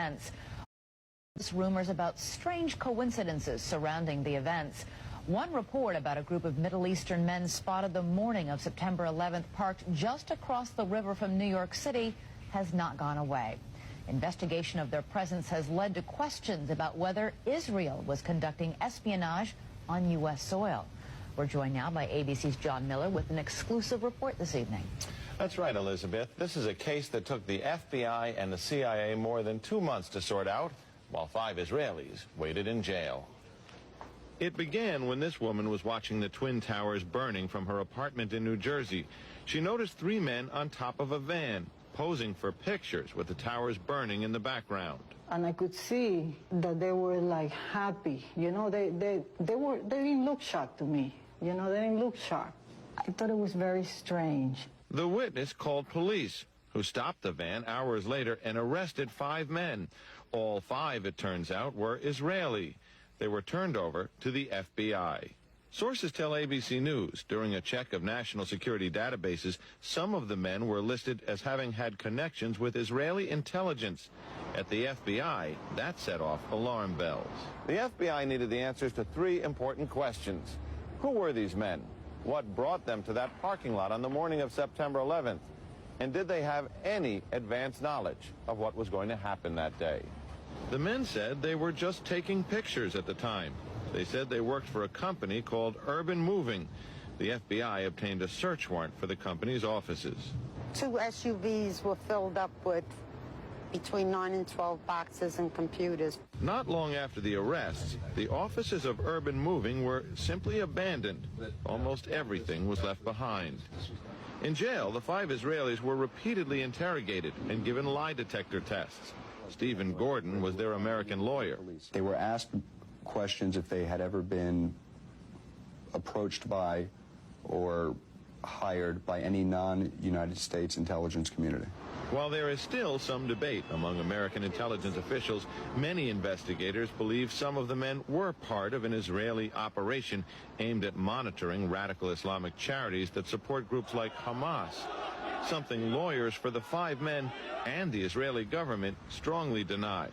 events. Rumors about strange coincidences surrounding the events. One report about a group of Middle Eastern men spotted the morning of September 11th parked just across the river from New York City has not gone away. Investigation of their presence has led to questions about whether Israel was conducting espionage on U.S. soil. We're joined now by ABC's John Miller with an exclusive report this evening. That's right, Elizabeth. This is a case that took the FBI and the CIA more than 2 months to sort out, while 5 Israelis waited in jail. It began when this woman was watching the Twin Towers burning from her apartment in New Jersey. She noticed 3 men on top of a van, posing for pictures with the towers burning in the background. And I could see that they were like happy. You know, they didn't look shocked to me. You know, they didn't look shocked. I thought it was very strange. The witness called police, who stopped the van hours later and arrested 5 men. All 5, it turns out, were Israeli. They were turned over to the FBI. Sources tell ABC News during a check of national security databases, some of the men were listed as having had connections with Israeli intelligence. At the FBI, that set off alarm bells. The FBI needed the answers to 3 important questions. Who were these men? What brought them to that parking lot on the morning of September 11th? And did they have any advance knowledge of what was going to happen that day? The men said they were just taking pictures at the time. They said they worked for a company called Urban Moving. The FBI obtained a search warrant for the company's offices. 2 SUVs were filled up with between 9 and 12 boxes and computers. Not long after the arrests, the offices of Urban Moving were simply abandoned. Almost everything was left behind. In jail, the 5 Israelis were repeatedly interrogated and given lie detector tests. Stephen Gordon was their American lawyer. They were asked questions if they had ever been approached by or hired by any non-United States intelligence community. While there is still some debate among American intelligence officials, many investigators believe some of the men were part of an Israeli operation aimed at monitoring radical Islamic charities that support groups like Hamas, something lawyers for the 5 men and the Israeli government strongly deny.